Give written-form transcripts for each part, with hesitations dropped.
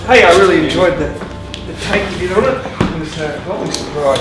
Hey, I really enjoyed the take you did on it. It was a lovely surprise.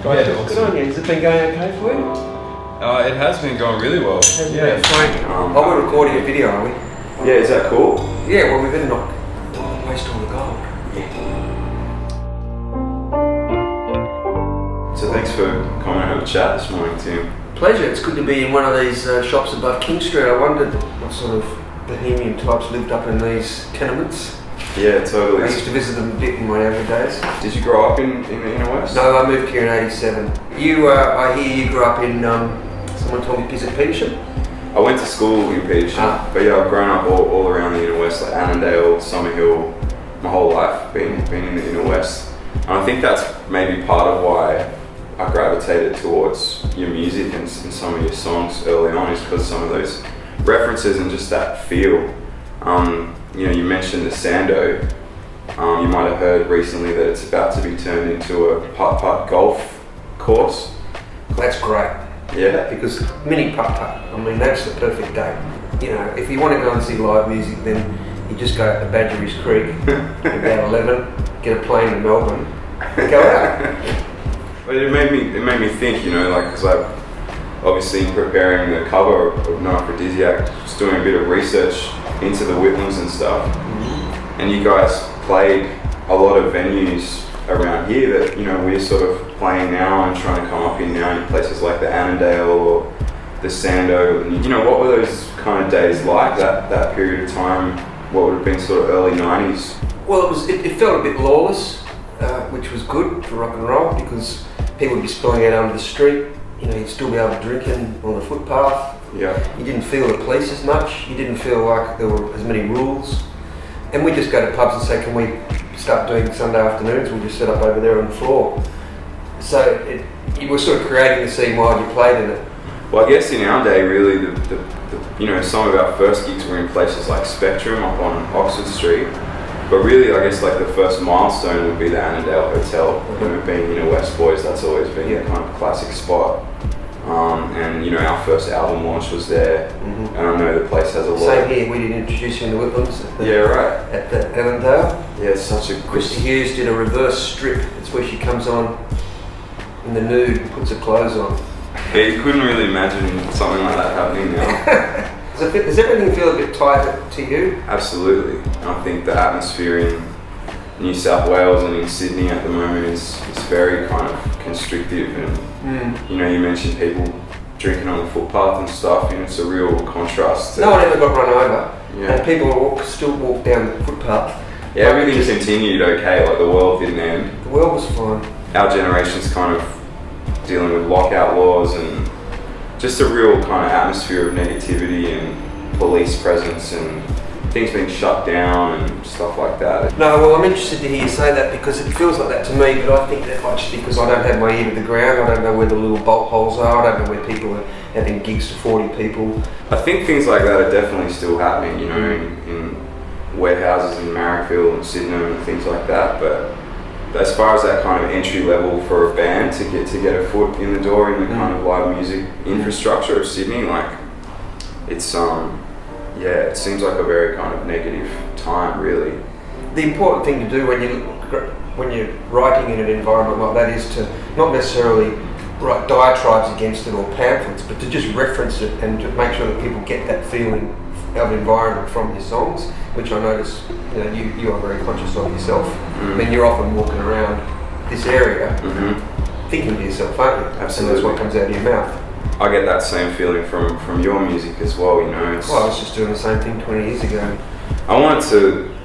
Yeah, awesome. Good on you. Has it been going okay for you? It has been going really well. Yeah. We're recording a video, are we? Yeah, is that cool? Yeah, well, we better not waste all the gold. Yeah. So thanks for coming and have a chat this morning, Tim. Pleasure. It's good to be in one of these shops above King Street. I wondered what sort of bohemian types lived up in these tenements. Yeah, totally. I used to visit them a bit in my younger days. Did you grow up in the inner west? No, I moved here in '87. You, I hear you grew up in, someone told me, is it Petersham? I went to school in Petersham, but yeah, I've grown up all around the inner west, like Annandale, Summerhill, my whole life, been in the inner west. And I think that's maybe part of why I gravitated towards your music and some of your songs early on, is because some of those references and just that feel. You mentioned the Sando. You might have heard recently that it's about to be turned into a putt-putt golf course. That's great. Yeah. Because mini putt-putt, I mean, that's the perfect day. You know, if you want to go and see live music, then you just go out to Badgerys Creek, about 11, get a plane to Melbourne, and go out. But it made me think, because I obviously preparing the cover of No Aphrodisiac, just doing a bit of research into the Whitlams and stuff. Mm-hmm. And you guys played a lot of venues around here that, we're sort of playing now and trying to come up in now, in places like the Annandale or the Sando. And, what were those kind of days like, that period of time? What would have been sort of early 90s? Well, it felt a bit lawless, which was good for rock and roll, because people would be spilling out onto the street. You'd still be able to drink on the footpath. Yeah. You didn't feel the police as much. You didn't feel like there were as many rules. And we just go to pubs and say, can we start doing Sunday afternoons? We'll just set up over there on the floor. So you were sort of creating the scene while you played in it. Well, I guess in our day, really, some of our first gigs were in places like Spectrum up on Oxford Street. But really, I guess like the first milestone would be the Annandale Hotel. Being West Boys, that's always been a kind of classic spot. And our first album launch was there. Mm-hmm. And I know the place has a lot. Same here. We did introduce you in the Whitlams. At the Annandale. Yeah, it's such a. Christy Hughes did a reverse strip. It's where she comes on in the nude and puts her clothes on. Yeah, you couldn't really imagine something like that happening now. Does everything feel a bit tighter to you? Absolutely. I think the atmosphere in New South Wales and in Sydney at the moment is very kind of constrictive, and you mentioned people drinking on the footpath and stuff, it's a real contrast to... No one ever got run over, yeah. And people still walk down the footpath. Yeah, everything continued okay, like the world didn't end. The world was fine. Our generation's kind of dealing with lockout laws and just a real kind of atmosphere of negativity and police presence and things being shut down and stuff like that. No, well, I'm interested to hear you say that, because it feels like that to me, but I think that might just because I don't have my ear to the ground. I don't know where the little bolt holes are. I don't know where people are having gigs to 40 people. I think things like that are definitely still happening, in warehouses in Marrickville and Sydenham and things like that. But as far as that kind of entry level for a band to get a foot in the door in the kind of live music infrastructure of Sydney, like it's it seems like a very kind of negative time, really. The important thing to do when you're writing in an environment like that is to not necessarily write diatribes against it or pamphlets, but to just reference it and to make sure that people get that feeling of environment from your songs, which I notice you are very conscious of yourself. I mean, you're often walking around this area thinking to yourself, aren't you? Absolutely. And that's what comes out of your mouth. I get that same feeling from your music as well, I was just doing the same thing 20 years ago. I wanted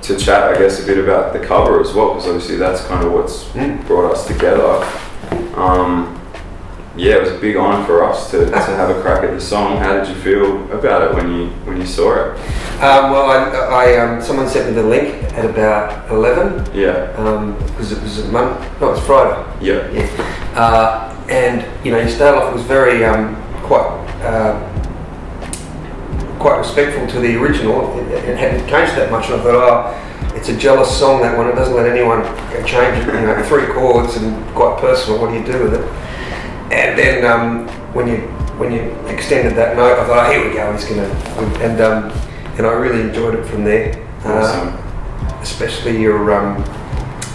to chat, I guess, a bit about the cover as well, because obviously that's kind of what's brought us together. It was a big honour for us to have a crack at the song. How did you feel about it when you saw it? Someone sent me the link at about 11. Yeah. Because it was it was Friday. Yeah. And your style off was very quite respectful to the original. It hadn't changed that much, and I thought, it's a jealous song, that one. It doesn't let anyone change it. 3 chords and quite personal. What do you do with it? And then when you extended that note, I thought, here we go. He's gonna, and I really enjoyed it from there. Awesome. especially your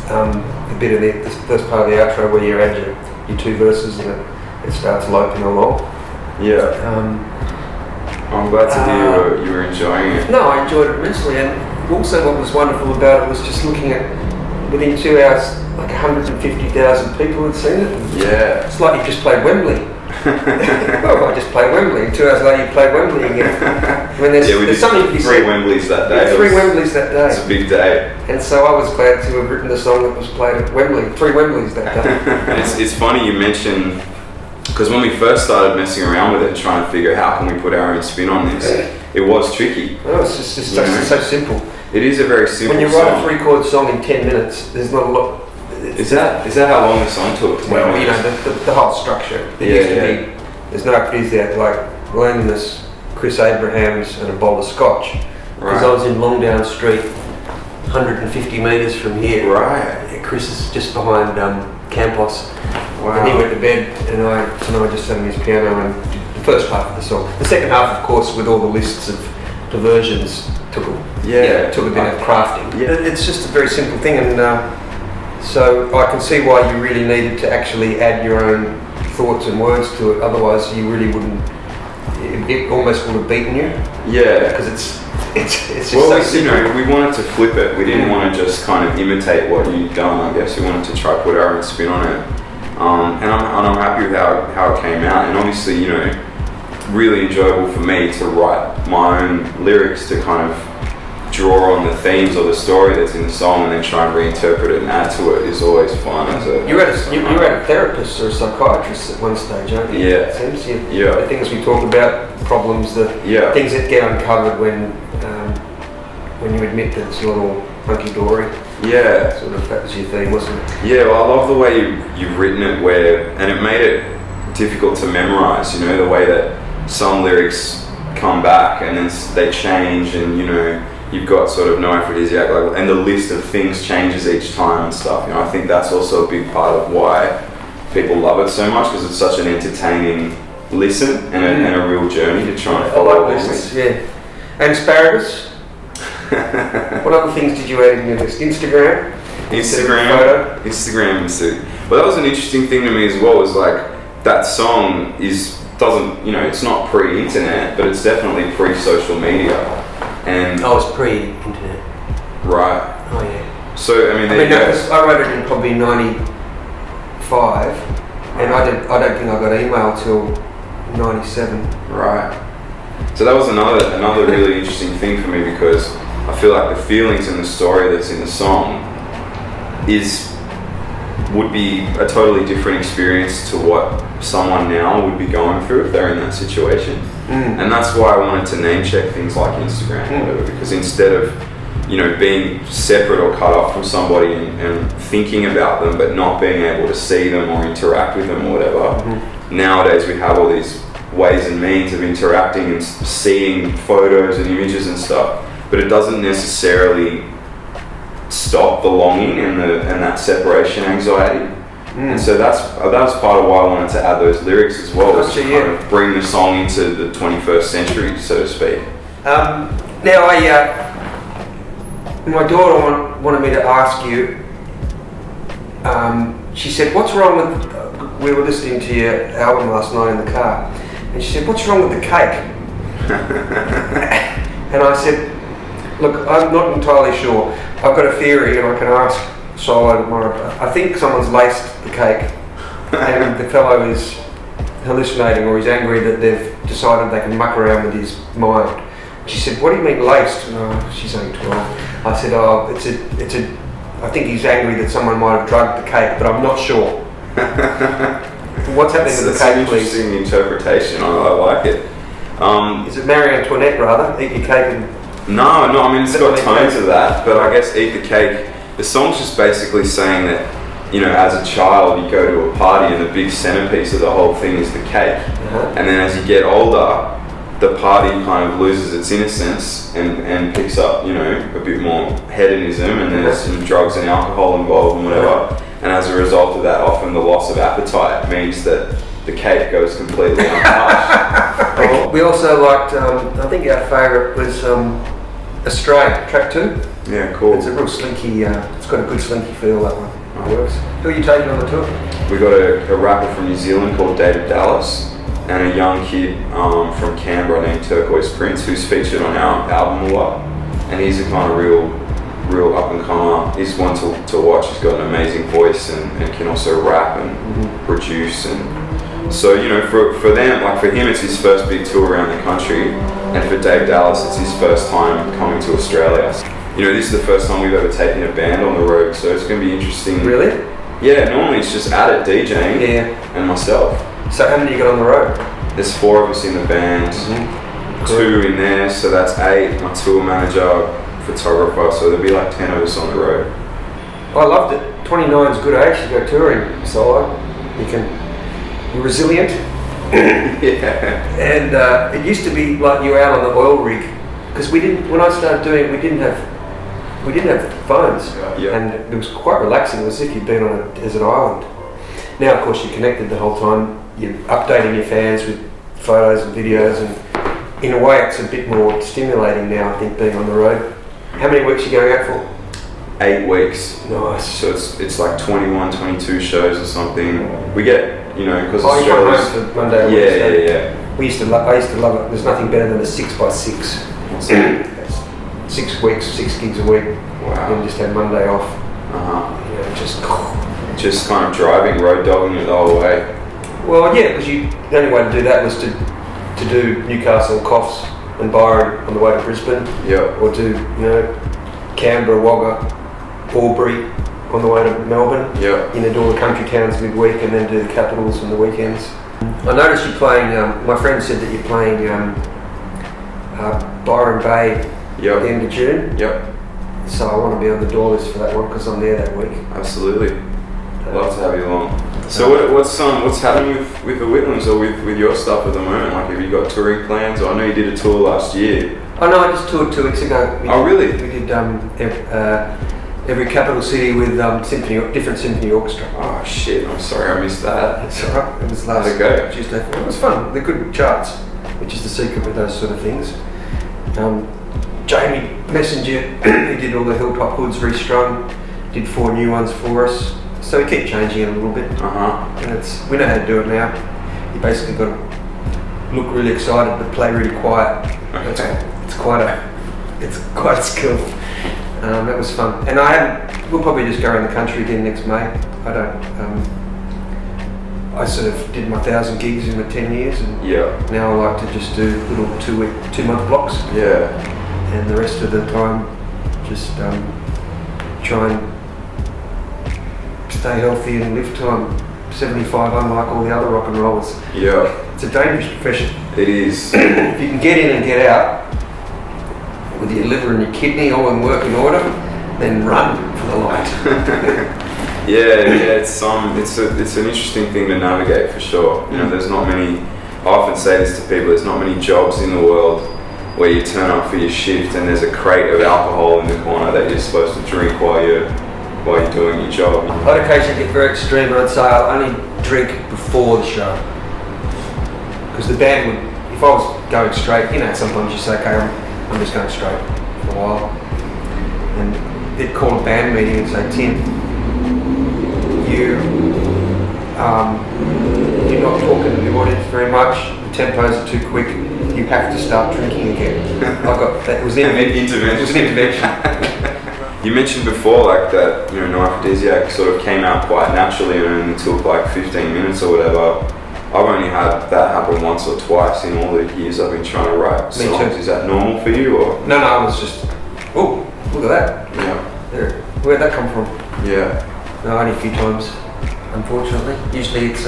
the bit of the first part of the outro where you add your two verses and it starts loping along. Yeah. I'm glad to hear you were enjoying it. No, I enjoyed it immensely, and also what was wonderful about it was just looking at, within 2 hours, like 150,000 people had seen it. Yeah. It's like you just played Wembley. Well, I just played Wembley, and 2 hours later you played Wembley again. I mean, there's something to be said. 3 Wembleys that day. 3 Wembleys that day. It's a big day. And so I was glad to have written the song that was played at Wembley. 3 Wembleys that day. It's funny you mentioned, because when we first started messing around with it, trying to figure out how can we put our own spin on this, it was tricky. Oh, it's just so simple. It is a very simple song. When you write a 3-chord song in 10 minutes, there's not a lot. Is that how long the song took? Well, you know, the whole structure. There used to be, there's no activities there, like loneliness, Chris Abrahams and a bowl of scotch. Because I was in Longdown Street, 150 metres from here. Right. Chris is just behind Campos. Wow. And he went to bed and I just sat on his piano and did the first half of the song. The second half, of course, with all the lists of the versions, took a bit of crafting. Yeah. It's just a very simple thing, and so I can see why you really needed to actually add your own thoughts and words to it. Otherwise, you really wouldn't. It almost would have beaten you. Yeah, because it's just well, so you know, we wanted to flip it. We didn't want to just kind of imitate what you'd done. I guess we wanted to try put our own spin on it. And I'm happy with how it came out. And obviously, you know, really enjoyable for me to write my own lyrics to kind of draw on the themes or the story that's in the song and then try and reinterpret it and add to it is always fun. You had a therapist or a psychiatrist at one stage, aren't you? Yeah. It seems the things we talk about, problems, things that get uncovered when you admit that it's a little hunky-dory. Yeah. Sort of, that was your theme, wasn't it? Yeah, well, I love the way you've written it and it made it difficult to memorize, you know, the way that some lyrics come back and then they change and, you know, you've got sort of no aphrodisiac, and the list of things changes each time and stuff. You know, I think that's also a big part of why people love it so much, because it's such an entertaining listen and a real journey to try and follow. I like lists, yeah. And asparagus? What other things did you add in your list? Instagram. Well, that was an interesting thing to me as well. Was like that song doesn't, you know, it's not pre-internet, but it's definitely pre-social media. And it's pre-internet. Right. Oh yeah. So I I wrote it in probably '95, and I don't think I got email till '97. Right. So that was another really interesting thing for me, because I feel like the feelings and the story that's in the song would be a totally different experience to what someone now would be going through if they're in that situation. And that's why I wanted to name check things like Instagram or whatever, because instead of, you know, being separate or cut off from somebody and thinking about them but not being able to see them or interact with them or whatever, nowadays we have all these ways and means of interacting and seeing photos and images and stuff, but it doesn't necessarily stop the longing and that separation anxiety. And so that was part of why I wanted to add those lyrics as well, was to kind of bring the song into the 21st century, so to speak. Now, my daughter wanted me to ask you, she said, what's wrong with, we were listening to your album last night in the car, and she said, what's wrong with the cake? And I said, look, I'm not entirely sure. I've got a theory, and I can ask Solo tomorrow. I think someone's laced the cake, and the fellow is hallucinating, or he's angry that they've decided they can muck around with his mind. She said, what do you mean laced? No, she's only 12. I said, I think he's angry that someone might have drugged the cake, but I'm not sure. What's happening to the cake, please? That's an interesting interpretation. I like it. Is it Marie Antoinette, rather? Eat your cake and... No, I mean, it's got tones of that, but I guess Eat the Cake, the song's just basically saying that, you know, as a child you go to a party and the big centerpiece of the whole thing is the cake. And then as you get older, the party kind of loses its innocence and picks up, you know, a bit more hedonism, and there's some drugs and alcohol involved and whatever. And as a result of that, often the loss of appetite means that the cake goes completely untouched. We also liked, I think our favourite was Australia, track 2. Yeah, cool. It's a real slinky, it's got a good slinky feel, that one. It works. Who are you taking on the tour? We got a rapper from New Zealand called David Dallas, and a young kid from Canberra named Turquoise Prince, who's featured on our album a lot. And he's a kind of real up and comer. He's one to watch. He's got an amazing voice and can also rap and produce. And so, you know, for them, like for him, it's his first big tour around the country, and for Dave Dallas, it's his first time coming to Australia. You know, this is the first time we've ever taken a band on the road, so it's going to be interesting. Really? Yeah, normally it's just Addit DJing and myself. So how many you got on the road? There's 4 of us in the band, 2 in there, so that's 8. My tour manager, photographer, so there'll be like 10 of us on the road. I loved it. 29 is a good age to go touring solo. You're resilient. Yeah. And it used to be like you were out on the oil rig, because when I started doing it, we didn't have phones, and it was quite relaxing. It was as if you'd been on a desert island. Now, of course, you're connected the whole time. You're updating your fans with photos and videos, and in a way, it's a bit more stimulating now, I think, being on the road. How many weeks are you going out for? 8 weeks. Nice. So it's like 21, 22 shows or something. We get, you know, because you come home for Monday or Wednesday. Yeah. I used to love it. There's nothing better than a 6x6. 6 weeks, 6 gigs a week. Wow. And just have Monday off. Uh-huh. You know, just kind of driving, road dogging it the whole way. Well, yeah, because the only way to do that was to do Newcastle, Coffs and Byron on the way to Brisbane. Yeah. Or do, you know, Canberra, Wagga, Albury on the way to Melbourne. Yeah. You know, do all the country towns midweek and then do the capitals on the weekends. I noticed you're playing, my friend said that you're playing Byron Bay at the end of June. Yep. So I want to be on the door list for that one because I'm there that week. Absolutely. Love to have you along. So what's happening with the Whitlams or with your stuff at the moment? Like, have you got touring plans? I know you did a tour last year. Oh no, I just toured 2 weeks ago. Really? We did every capital city with different symphony orchestra. Oh shit! I'm sorry I missed that. It's alright. It was last Tuesday. It was fun. They're good charts, which is the secret with those sort of things. Jamie Messenger, who did all the Hilltop Hoods restrung, did 4 new ones for us. So we keep changing it a little bit. And we know how to do it now. You basically got to look really excited but play really quiet. Okay. It's quite a skill. That was fun. And we'll probably just go around the country again next May. I sort of did my 1,000 gigs in my 10 years, and now I like to just do little 2-month blocks. Yeah. And the rest of the time, just try and stay healthy and live till I'm 75, unlike all the other rock and rollers. Yeah. It's a dangerous profession. It is. If you can get in and get out with your liver and your kidney all in working order, then run for the light. It's an interesting thing to navigate for sure. You know, there's not many. I often say this to people. There's not many jobs in the world where you turn up for your shift and there's a crate of alcohol in the corner that you're supposed to drink while you're doing your job. I'd occasionally get very extreme and I'd say I'll only drink before the show. Because the band would, if I was going straight, you know, sometimes you say, okay, I'm just going straight for a while. And they'd call a band meeting and say, Tim, you're not talking to the audience very much, the tempos are too quick, you have to start drinking again. It was an intervention. You mentioned before, like, that, you know, no aphrodisiac sort of came out quite naturally and only took like 15 minutes or whatever. I've only had that happen once or twice in all the years I've been trying to write songs. Me too. Is that normal for you, or? No, I was just, oh, look at that. Yeah. There. Where'd that come from? Yeah. No, only a few times, unfortunately. Usually it's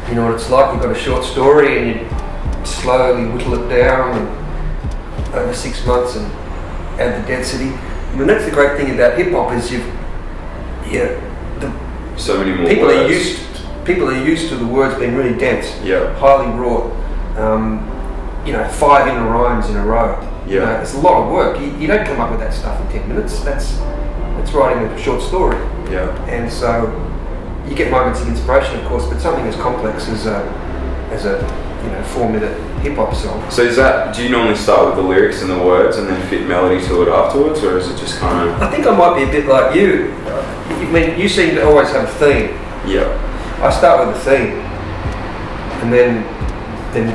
you know what it's like, you've got a short story and you slowly whittle it down and over 6 months and add the density. I mean, that's the great thing about hip hop is so many more people words. People are used to the words being really dense, highly wrought. 5 inner rhymes in a row. You know, it's a lot of work. You don't come up with that stuff in 10 minutes. That's writing a short story. Yeah. And so you get moments of inspiration, of course, but something as complex as a 4-minute hip hop song. So do you normally start with the lyrics and the words and then fit melody to it afterwards, or is it just kind of? I think I might be a bit like you. I mean, you seem to always have a theme. Yeah. I start with a theme, and then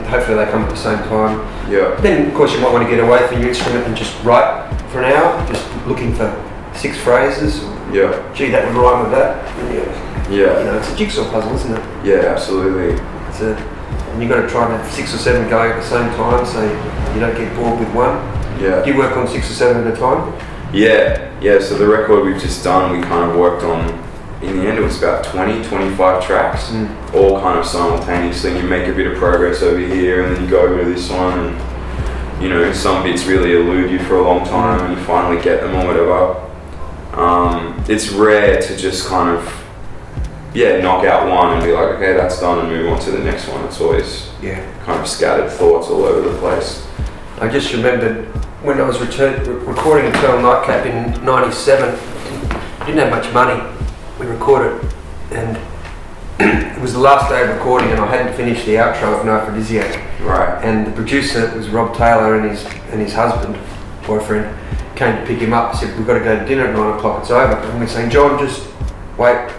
hopefully they come at the same time. Yeah. Then of course you might want to get away from your instrument and just write for an hour, just looking for 6 phrases. Yeah. Gee, that would rhyme with that. Yeah. It's a jigsaw puzzle, isn't it? Yeah, absolutely. And you've got to try and have 6 or 7 going at the same time, so you don't get bored with one. Yeah. Do you work on 6 or 7 at a time? Yeah. So the record we've just done, we kind of worked on. In the end, it was about 20-25 tracks, all kind of simultaneously. You make a bit of progress over here, and then you go over to this one, and some bits really elude you for a long time, and you finally get them or whatever. It's rare to just kind of knock out one and be like, okay, that's done, and move on to the next one. It's always kind of scattered thoughts all over the place. I just remembered when I was recording Eternal Nightcap in '97, didn't have much money. We recorded, and it was the last day of recording, and I hadn't finished the outro of No Aphrodisiac. Right. And the producer was Rob Taylor, and his boyfriend, came to pick him up. Said, "We've got to go to dinner at 9 o'clock. It's over." And we're saying, "John, just wait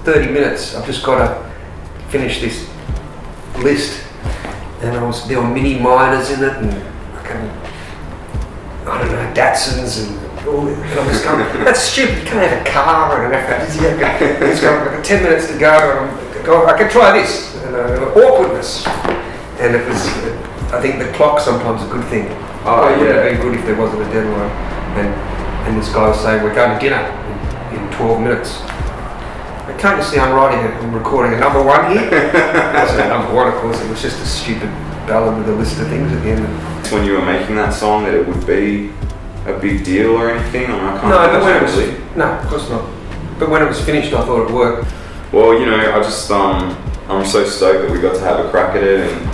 30 minutes. I've just got to finish this list." And there were mini minors in it, and I don't know, Datsuns and all that. And I'm just going, that's stupid, you can't have a car and an aphrodisiac. It's got like 10 minutes to go, and I can try this. And awkwardness. And it was, I think the clock's sometimes a good thing. It would have been good if there wasn't a deadline. And this guy was saying, we're going to dinner in 12 minutes. But can't you see I'm recording a number 1 here? It wasn't a number 1, of course, it was just a stupid ballad with a list of things at the end. When you were making that song, that it would be a big deal or anything? No, of course not. But when it was finished, I thought it worked. Well, I just I'm so stoked that we got to have a crack at it, and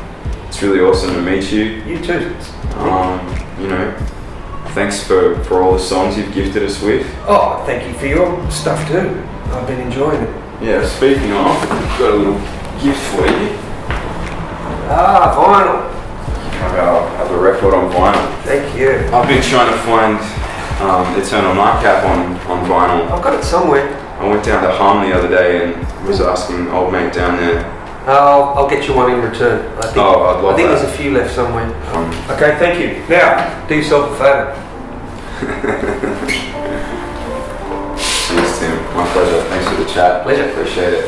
it's really awesome to meet you. You too. Thanks for all the songs you've gifted us with. Oh, thank you for your stuff too. I've been enjoying it. Yeah, speaking of, I've got a little gift for you. Vinyl. I have a record on vinyl. Thank you. I've been trying to find Eternal Nightcap on vinyl. I've got it somewhere. I went down to Hum the other day and was asking old mate down there. I'll get you one in return. I think that. There's a few left somewhere. Okay, thank you. Now, do yourself a favour. Thanks, Tim. My pleasure. Thanks for the chat. Pleasure. Appreciate it.